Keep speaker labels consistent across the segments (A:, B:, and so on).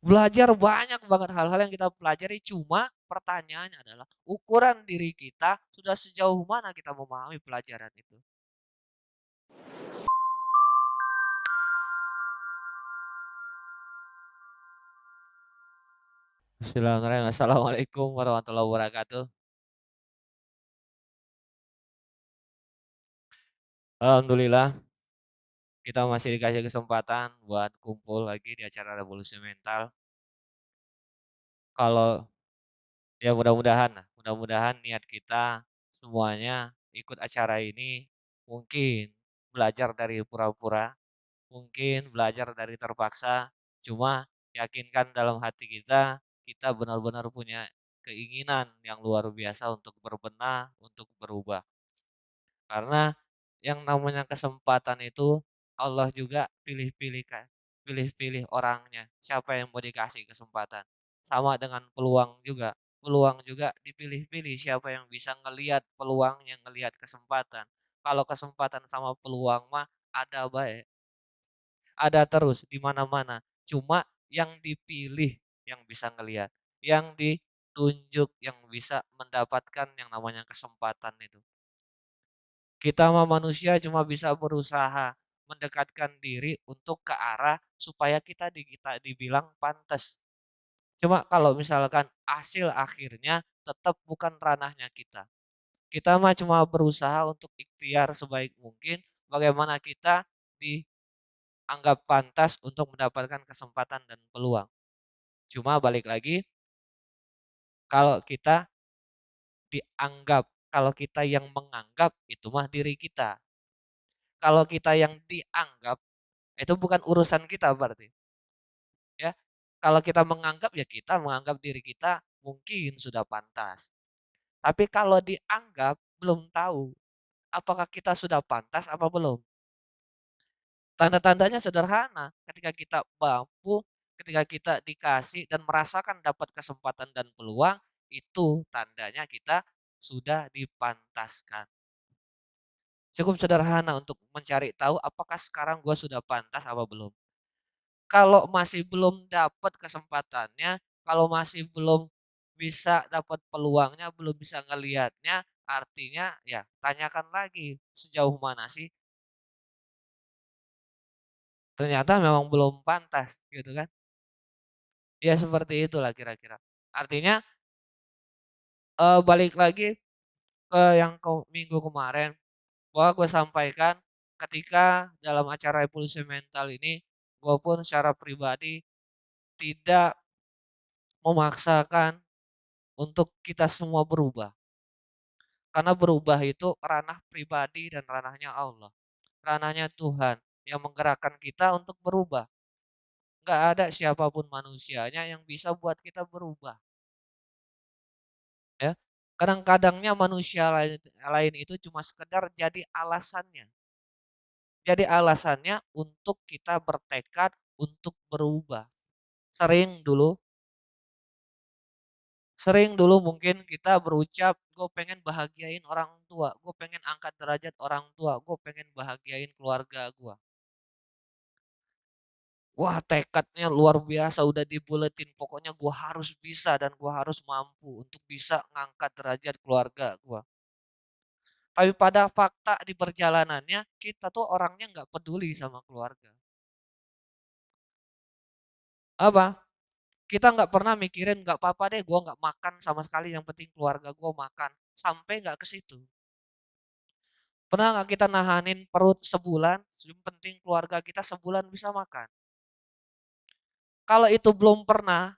A: Belajar banyak banget hal-hal yang kita pelajari, cuma pertanyaannya adalah ukuran diri kita sudah sejauh mana kita memahami pelajaran itu. Bismillahirrahmanirrahim. Assalamualaikum warahmatullahi wabarakatuh. Alhamdulillah kita masih dikasih kesempatan buat kumpul lagi di acara Revolusi Mental. Kalau ya mudah-mudahan niat kita semuanya ikut acara ini mungkin belajar dari pura-pura, mungkin belajar dari terpaksa, cuma yakinkan dalam hati kita, kita benar-benar punya keinginan yang luar biasa untuk berbenah, untuk berubah. Karena yang namanya kesempatan itu Allah juga pilih-pilih kan, pilih-pilih orangnya, siapa yang mau dikasih kesempatan. Sama dengan peluang juga dipilih-pilih siapa yang bisa ngelihat peluangnya, ngelihat kesempatan. Kalau kesempatan sama peluang mah ada baik, ada terus di mana-mana. Cuma yang dipilih yang bisa ngelihat, yang ditunjuk yang bisa mendapatkan yang namanya kesempatan itu. Kita mah manusia cuma bisa berusaha mendekatkan diri untuk ke arah supaya kita dibilang pantas. Cuma kalau misalkan hasil akhirnya tetap bukan ranahnya kita. Kita mah cuma berusaha untuk ikhtiar sebaik mungkin bagaimana kita dianggap pantas untuk mendapatkan kesempatan dan peluang. Cuma balik lagi, kalau kita dianggap, kalau kita yang menganggap itu mah diri kita. Kalau kita yang dianggap itu bukan urusan kita berarti, ya. Kalau kita menganggap, ya kita menganggap diri kita mungkin sudah pantas. Tapi kalau dianggap, belum tahu apakah kita sudah pantas apa belum. Tanda-tandanya sederhana, ketika kita mampu, ketika kita dikasih dan merasakan dapat kesempatan dan peluang, itu tandanya kita sudah dipantaskan. Cukup sederhana untuk mencari tahu apakah sekarang gue sudah pantas apa belum. Kalau masih belum dapat kesempatannya, kalau masih belum bisa dapat peluangnya, belum bisa ngelihatnya, artinya ya tanyakan lagi, sejauh mana sih? Ternyata memang belum pantas gitu kan. Ya seperti itulah kira-kira. Artinya, balik lagi ke yang minggu kemarin, bahwa gue sampaikan ketika dalam acara Revolusi Mental ini, gue pun secara pribadi tidak memaksakan untuk kita semua berubah. Karena berubah itu ranah pribadi dan ranahnya Allah. Ranahnya Tuhan yang menggerakkan kita untuk berubah. Nggak ada siapapun manusianya yang bisa buat kita berubah. Ya. Kadang-kadangnya manusia lain itu cuma sekedar jadi alasannya. Jadi alasannya untuk kita bertekad untuk berubah. Sering dulu Sering dulu mungkin kita berucap, gue pengen bahagiain orang tua, gue pengen angkat derajat orang tua, gue pengen bahagiain keluarga gue. Wah tekadnya luar biasa, udah dibuletin, pokoknya gue harus bisa dan gue harus mampu untuk bisa ngangkat derajat keluarga gue. Tapi pada fakta di perjalanannya, kita tuh orangnya nggak peduli sama keluarga. Apa? Kita nggak pernah mikirin, nggak apa-apa deh gue nggak makan sama sekali, yang penting keluarga gue makan. Sampai nggak ke situ. Pernah nggak kita nahanin perut sebulan, yang penting keluarga kita sebulan bisa makan. Kalau itu belum pernah,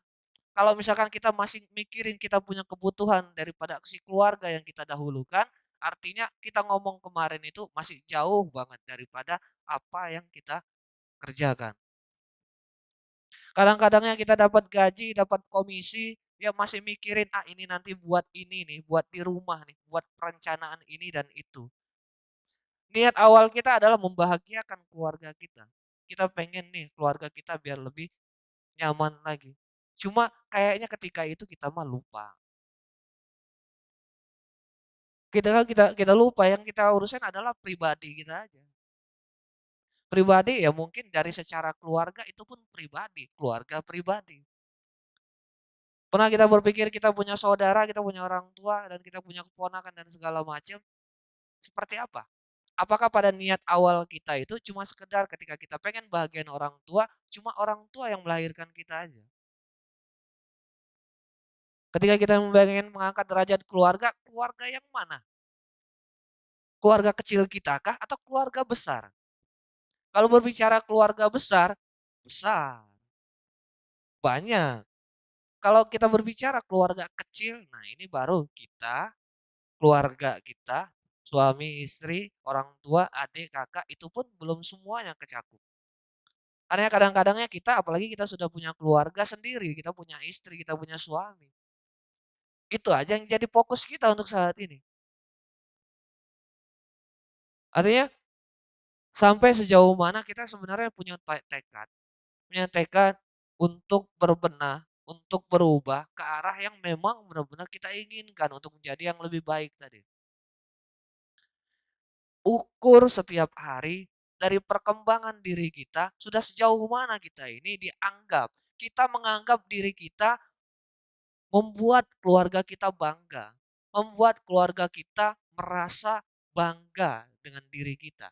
A: kalau misalkan kita masih mikirin kita punya kebutuhan daripada si keluarga yang kita dahulukan, artinya kita ngomong kemarin itu masih jauh banget daripada apa yang kita kerjakan. Kadang-kadangnya kita dapat gaji, dapat komisi, ya masih mikirin, ah ini nanti buat ini nih, buat di rumah nih, buat perencanaan ini dan itu. Niat awal kita adalah membahagiakan keluarga kita. Kita pengen nih keluarga kita biar lebih nyaman lagi. Cuma kayaknya ketika itu kita mah lupa. Kita lupa yang kita urusan adalah pribadi kita aja. Pribadi ya mungkin dari secara keluarga itu pun pribadi, keluarga pribadi. Pernah kita berpikir kita punya saudara, kita punya orang tua, dan kita punya keponakan dan segala macam, seperti apa? Apakah pada niat awal kita itu cuma sekedar ketika kita pengen bahagian orang tua, cuma orang tua yang melahirkan kita aja? Ketika kita pengen mengangkat derajat keluarga, keluarga yang mana? Keluarga kecil kita kah atau keluarga besar? Kalau berbicara keluarga besar, besar, banyak. Kalau kita berbicara keluarga kecil, nah ini baru kita, keluarga kita, suami, istri, orang tua, adik, kakak, itu pun belum semuanya kecakup. Karena kadang-kadangnya kita, apalagi kita sudah punya keluarga sendiri, kita punya istri, kita punya suami. Itu aja yang jadi fokus kita untuk saat ini. Artinya sampai sejauh mana kita sebenarnya punya tekad untuk berbenah, untuk berubah ke arah yang memang benar-benar kita inginkan untuk menjadi yang lebih baik tadi. Ukur setiap hari dari perkembangan diri kita, sudah sejauh mana kita ini dianggap. Kita menganggap diri kita membuat keluarga kita bangga, membuat keluarga kita merasa bangga dengan diri kita.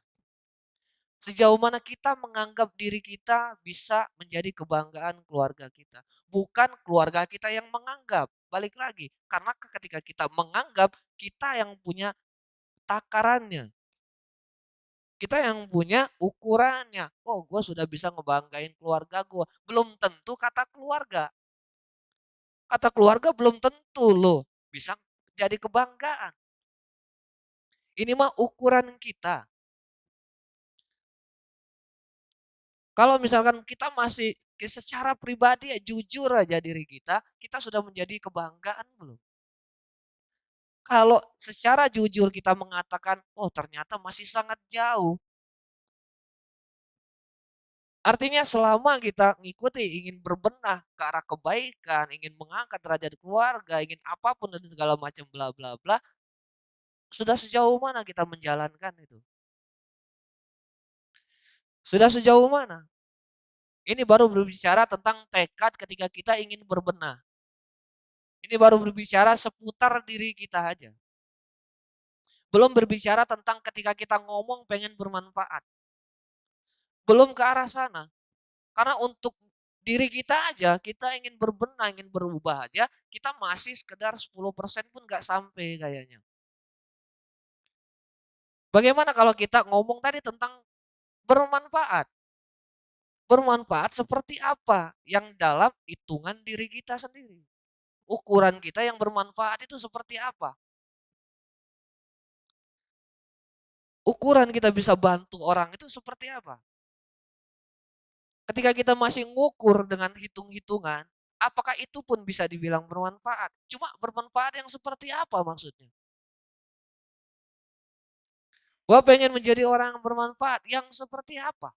A: Sejauh mana kita menganggap diri kita bisa menjadi kebanggaan keluarga kita. Bukan keluarga kita yang menganggap. Balik lagi, karena ketika kita menganggap, kita yang punya takarannya. Kita yang punya ukurannya. Oh, gue sudah bisa ngebanggain keluarga gue. Belum tentu kata keluarga. Kata keluarga belum tentu loh bisa jadi kebanggaan. Ini mah ukuran kita. Kalau misalkan kita masih secara pribadi ya jujur aja diri kita sudah menjadi kebanggaan belum? Kalau secara jujur kita mengatakan, oh ternyata masih sangat jauh. Artinya selama kita ngikuti ingin berbenah ke arah kebaikan, ingin mengangkat derajat keluarga, ingin apapun dan segala macam bla bla bla, sudah sejauh mana kita menjalankan itu? Sudah sejauh mana? Ini baru berbicara tentang tekad ketika kita ingin berbenah. Ini baru berbicara seputar diri kita aja. Belum berbicara tentang ketika kita ngomong pengen bermanfaat. Belum ke arah sana. Karena untuk diri kita aja, kita ingin berbenah, ingin berubah aja, kita masih sekedar 10% pun nggak sampai kayaknya. Bagaimana kalau kita ngomong tadi tentang bermanfaat? Bermanfaat seperti apa yang dalam hitungan diri kita sendiri? Ukuran kita yang bermanfaat itu seperti apa? Ukuran kita bisa bantu orang itu seperti apa? Ketika kita masih ngukur dengan hitung-hitungan, apakah itu pun bisa dibilang bermanfaat? Cuma bermanfaat yang seperti apa maksudnya? Gua pengen menjadi orang yang bermanfaat, yang seperti apa?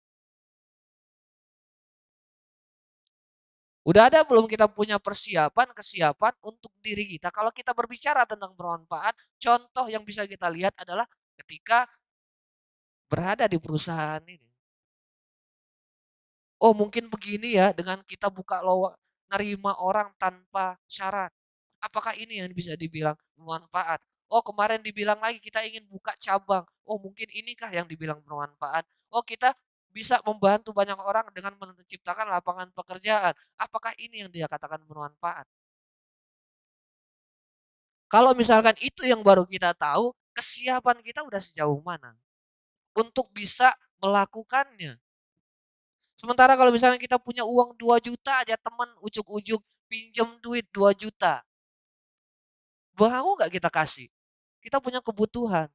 A: Udah ada belum kita punya persiapan, kesiapan untuk diri kita? Kalau kita berbicara tentang bermanfaat, contoh yang bisa kita lihat adalah ketika berada di perusahaan ini. Oh mungkin begini ya dengan kita buka nerima orang tanpa syarat. Apakah ini yang bisa dibilang bermanfaat? Oh kemarin dibilang lagi kita ingin buka cabang. Oh mungkin inikah yang dibilang bermanfaat? Oh kita bisa membantu banyak orang dengan menciptakan lapangan pekerjaan. Apakah ini yang dia katakan bermanfaat? Kalau misalkan itu yang baru kita tahu, kesiapan kita udah sejauh mana untuk bisa melakukannya. Sementara kalau misalnya kita punya uang 2 juta aja teman ujuk-ujuk pinjam duit 2 juta. Mau nggak kita kasih? Kita punya kebutuhan.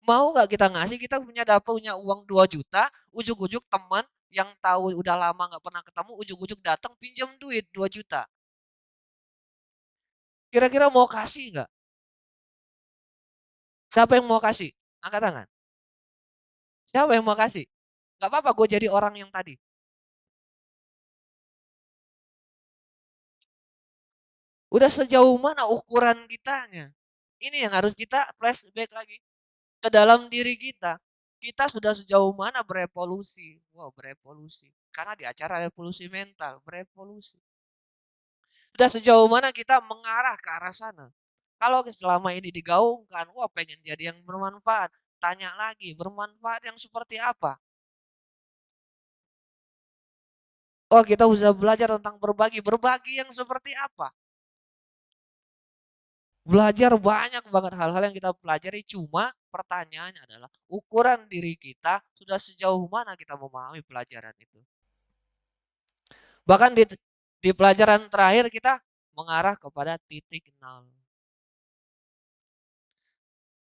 A: Mau nggak kita ngasih? Kita punya uang 2 juta, ujuk-ujuk teman yang tahu udah lama nggak pernah ketemu, ujuk-ujuk datang pinjam duit 2 juta. Kira-kira mau kasih nggak? Siapa yang mau kasih? Angkat tangan. Siapa yang mau kasih? Nggak apa-apa, gue jadi orang yang tadi. Udah sejauh mana ukuran kitanya? Ini yang harus kita flashback lagi ke dalam diri kita. Kita sudah sejauh mana berevolusi? Wow, berevolusi. Karena di acara revolusi mental, berevolusi. Udah sejauh mana kita mengarah ke arah sana. Kalau selama ini digaungkan, wah pengen jadi yang bermanfaat. Tanya lagi, bermanfaat yang seperti apa? Oh kita bisa belajar tentang berbagi. Berbagi yang seperti apa? Belajar banyak banget hal-hal yang kita pelajari. Cuma pertanyaannya adalah ukuran diri kita sudah sejauh mana kita memahami pelajaran itu. Bahkan di pelajaran terakhir kita mengarah kepada titik nol.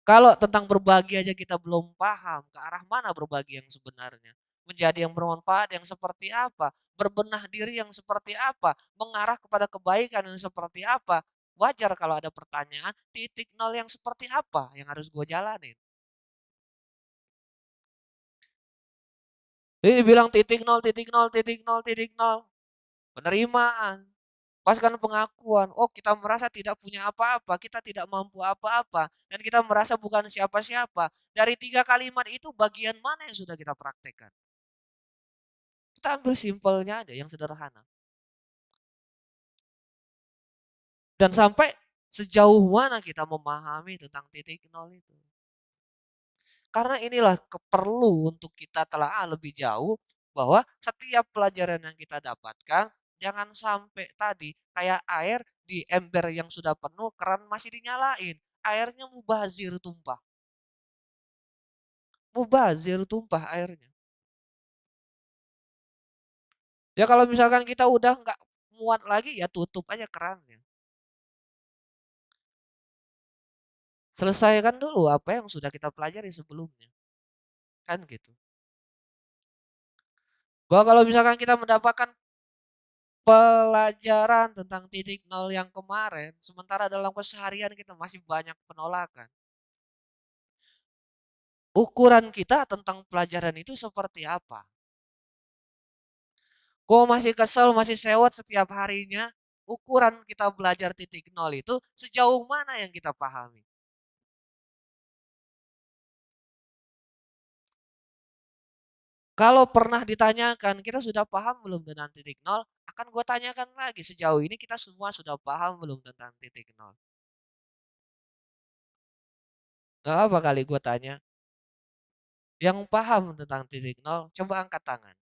A: Kalau tentang berbagi aja kita belum paham ke arah mana berbagi yang sebenarnya. Menjadi yang bermanfaat yang seperti apa. Berbenah diri yang seperti apa. Mengarah kepada kebaikan yang seperti apa. Wajar kalau ada pertanyaan titik nol yang seperti apa yang harus gue jalanin. Jadi bilang titik nol, titik nol, titik nol, titik nol. Penerimaan. Paskan pengakuan, oh kita merasa tidak punya apa-apa, kita tidak mampu apa-apa, dan kita merasa bukan siapa-siapa. Dari 3 kalimat itu bagian mana yang sudah kita praktekkan? Kita ambil simpelnya aja, yang sederhana. Dan sampai sejauh mana kita memahami tentang titik nol itu. Karena inilah perlu untuk kita telaah lebih jauh bahwa setiap pelajaran yang kita dapatkan jangan sampai tadi kayak air di ember yang sudah penuh keran masih dinyalain, airnya mubazir tumpah. Mubazir tumpah airnya. Ya kalau misalkan kita udah nggak muat lagi ya tutup aja kerannya. Selesaikan dulu apa yang sudah kita pelajari sebelumnya. Kan gitu. Bahwa kalau misalkan kita mendapatkan pelajaran tentang titik nol yang kemarin, sementara dalam keseharian kita masih banyak penolakan. Ukuran kita tentang pelajaran itu seperti apa? Kok masih kesel, masih sewot setiap harinya? Ukuran kita belajar titik nol itu sejauh mana yang kita pahami? Kalau pernah ditanyakan, kita sudah paham belum tentang titik nol? Akan gue tanyakan lagi, sejauh ini kita semua sudah paham belum tentang titik nol? Gak apa kali gue tanya. Yang paham tentang titik nol, coba angkat tangan.